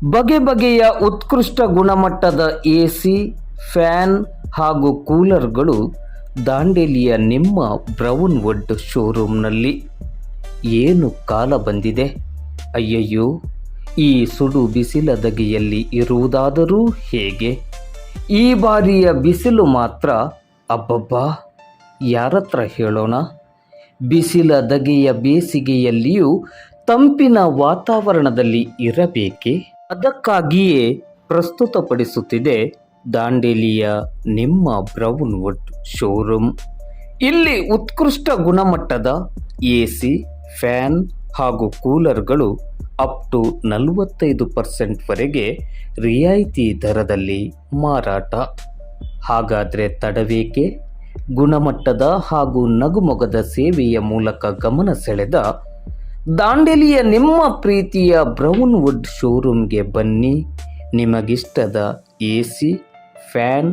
ಬಗೆ ಬಗೆಯ ಉತ್ಕೃಷ್ಟ ಗುಣಮಟ್ಟದ ಎಸಿ, ಫ್ಯಾನ್ ಹಾಗೂ ಕೂಲರ್ಗಳು ದಾಂಡೇಲಿಯ ನಿಮ್ಮ ಬ್ರೌನ್ ವುಡ್ ಶೋರೂಮ್ನಲ್ಲಿ. ಏನು ಕಾಲ ಬಂದಿದೆ, ಅಯ್ಯಯ್ಯೋ, ಈ ಸುಡು ಬಿಸಿಲದಗೆಯಲ್ಲಿ ಇರುವುದಾದರೂ ಹೇಗೆ? ಈ ಬಾರಿಯ ಬಿಸಿಲು ಮಾತ್ರ ಅಬ್ಬಬ್ಬಾ, ಯಾರತ್ರ ಹೇಳೋಣ? ಬಿಸಿಲದಗೆಯ ಬೇಸಿಗೆಯಲ್ಲಿಯೂ ತಂಪಿನ ವಾತಾವರಣದಲ್ಲಿ ಇರಬೇಕೆ? ಅದಕ್ಕಾಗಿಯೇ ಪ್ರಸ್ತುತಪಡಿಸುತ್ತಿದೆ ದಾಂಡೇಲಿಯ ನಿಮ್ಮ ಬ್ರೌನ್ ವುಡ್ ಶೋರೂಮ್. ಇಲ್ಲಿ ಉತ್ಕೃಷ್ಟ ಗುಣಮಟ್ಟದ ಎಸಿ, ಫ್ಯಾನ್ ಹಾಗೂ ಕೂಲರ್ಗಳು ಅಪ್ ಟು 45% ರಿಯಾಯಿತಿ ದರದಲ್ಲಿ ಮಾರಾಟ. ಹಾಗಾದರೆ ತಡವೇಕೆ? ಗುಣಮಟ್ಟದ ಹಾಗೂ ನಗುಮೊಗದ ಸೇವೆಯ ಮೂಲಕ ಗಮನ ಸೆಳೆದ ದಾಂಡೇಲಿಯ ನಿಮ್ಮ ಪ್ರೀತಿಯ ಬ್ರೌನ್ ವುಡ್ ಶೋರೂಮ್ಗೆ ಬನ್ನಿ. ನಿಮಗಿಷ್ಟದ ಎಸಿ, ಫ್ಯಾನ್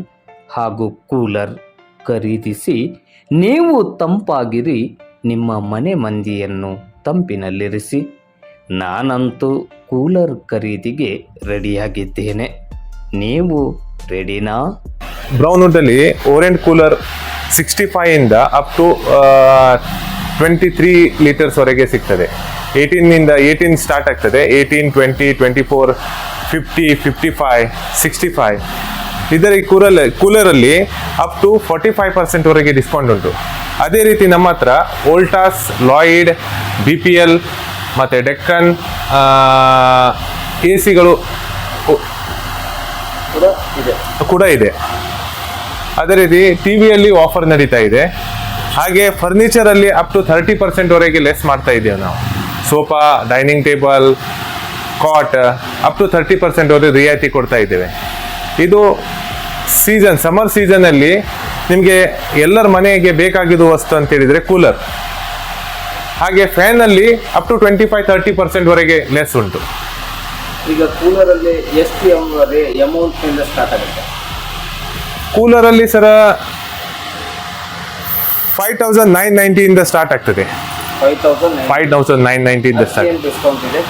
ಹಾಗೂ ಕೂಲರ್ ಖರೀದಿಸಿ ನೀವು ತಂಪಾಗಿರಿ, ನಿಮ್ಮ ಮನೆ ಮಂದಿಯನ್ನು ತಂಪಿನಲ್ಲಿರಿಸಿ. ನಾನಂತೂ ಕೂಲರ್ ಖರೀದಿಗೆ ರೆಡಿಯಾಗಿದ್ದೇನೆ. ನೀವು ರೆಡಿನಾ? ಬ್ರೌನ್ ವುಡ್ಡಲ್ಲಿ ಓರೆಂಟ್ ಕೂಲರ್ 65 ಇಂದ ಅಪ್ ಟು 23 ಲೀಟರ್ಸ್ವರೆಗೆ ಸಿಗ್ತದೆ. 18 ಸ್ಟಾರ್ಟ್ ಆಗ್ತದೆ. 18, 20, 24, 50, 55, 65. ಇದರ ಕೂಲರಲ್ಲಿ ಅಪ್ ಟು 45% ಡಿಸ್ಕೌಂಟ್ ಉಂಟು. ಅದೇ ರೀತಿ ನಮ್ಮ ಹತ್ರ ವೋಲ್ಟಾಸ್, ಲಾಯ್ಡ್, BPL ಮತ್ತು ಡೆಕ್ಕನ್ ಎ ಸಿಗಳು ಕೂಡ ಇದೆ. ಅದೇ ರೀತಿ ಟಿವಿಯಲ್ಲಿ ಆಫರ್ ನಡೀತಾ ಇದೆ. ಹಾಗೆ ಫರ್ನಿಚರಲ್ಲಿ ಅಪ್ ಟು 30% ಲೆಸ್ ಮಾಡ್ತಾ ಇದ್ದೇವೆ ನಾವು. Sofa, dining table, cot up to 30% ರಿಯಾಯಿತಿ ಕೊಡ್ತಾ ಇದ್ದೇವೆ. ಇದು ಸಮ್ಮರ್ ಸೀಸನಲ್ಲಿ ನಿಮಗೆ ಎಲ್ಲರ ಮನೆಗೆ ಬೇಕಾಗಿದ್ದು ವಸ್ತು ಅಂತ ಹೇಳಿದರೆ ಕೂಲರ್. ಹಾಗೆ ಫ್ಯಾನಲ್ಲಿ ಅಪ್ ಟು 25-30% ಲೆಸ್ ಉಂಟು. ಈಗ ಕೂಲರಲ್ಲಿ ಎಷ್ಟು ಅಮೌಂಟ್ನಿಂದ ಸ್ಟಾರ್ಟ್ ಆಗುತ್ತೆ? ಕೂಲರಲ್ಲಿ ಸರ 5,990 ಇಂದ ಸ್ಟಾರ್ಟ್ ಆಗ್ತದೆ. 5,990 ಇಂದ ಸ್ಟಾರ್ಟ್. ಡಿಸ್ಕೌಂಟ್ ಇದೆ.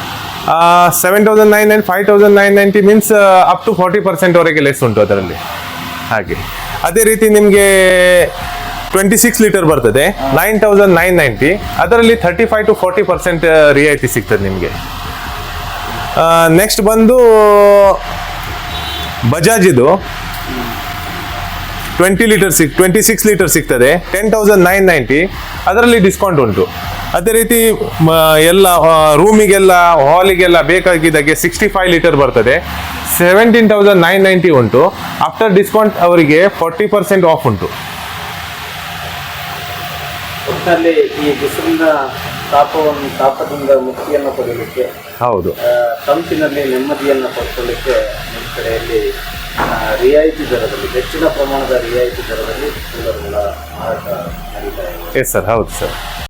7,990, 5,990 ಮೀನ್ಸ್ ಅಪ್ ಟು 40% ಲೆಸ್ ಉಂಟು ಅದರಲ್ಲಿ. ಹಾಗೆ ಅದೇ ರೀತಿ ನಿಮಗೆ 26 ಲೀಟರ್ ಬರ್ತದೆ, 9,990. ಅದರಲ್ಲಿ 35-40% ರಿಯಾಯಿತಿ ಸಿಗ್ತದೆ ನಿಮಗೆ. ನೆಕ್ಸ್ಟ್ ಬಂದು ಬಜಾಜಿದು 26 ಲೀಟರ್ ಸಿಗ್ತದೆ, 10,990. ಅದರಲ್ಲಿ ಡಿಸ್ಕೌಂಟ್ ಉಂಟು. ಅದೇ ರೀತಿ ಎಲ್ಲ ರೂಮಿಗೆಲ್ಲ, ಹಾಲಿಗೆಲ್ಲ ಬೇಕಾಗಿದ್ದಾಗೆ 65 ಲೀಟರ್ ಬರ್ತದೆ, 17,990 ಉಂಟು. ಆಫ್ಟರ್ ಡಿಸ್ಕೌಂಟ್ ಅವರಿಗೆ 40% ಆಫ್ ಉಂಟು. ಒಟ್ಟಿನಲ್ಲಿ ಈ ಬಿಸಿಲಿನ ತಾಪದಿಂದ ಮುಕ್ತಿಯನ್ನು ಪಡೆಯಲಿಕ್ಕೆ, ಹೌದು, ತಂಪಿನಲ್ಲಿ ನೆಮ್ಮದಿಯನ್ನು ಪಡ್ಕೊಳ್ಳಿಕ್ಕೆ ನಿಮ್ಮ ಕಡೆಯಲ್ಲಿ ರಿಯಾಯಿತಿ ದರದಲ್ಲಿ, ಹೆಚ್ಚಿನ ಪ್ರಮಾಣದ ರಿಯಾಯಿತಿ ದರದಲ್ಲಿ ಕೂಲರ್ಗಳ ಮಾರಾಟ ನಡೀತಾ ಇದೆ. ಎಸ್ ಸರ್, ಹೌದು ಸರ್.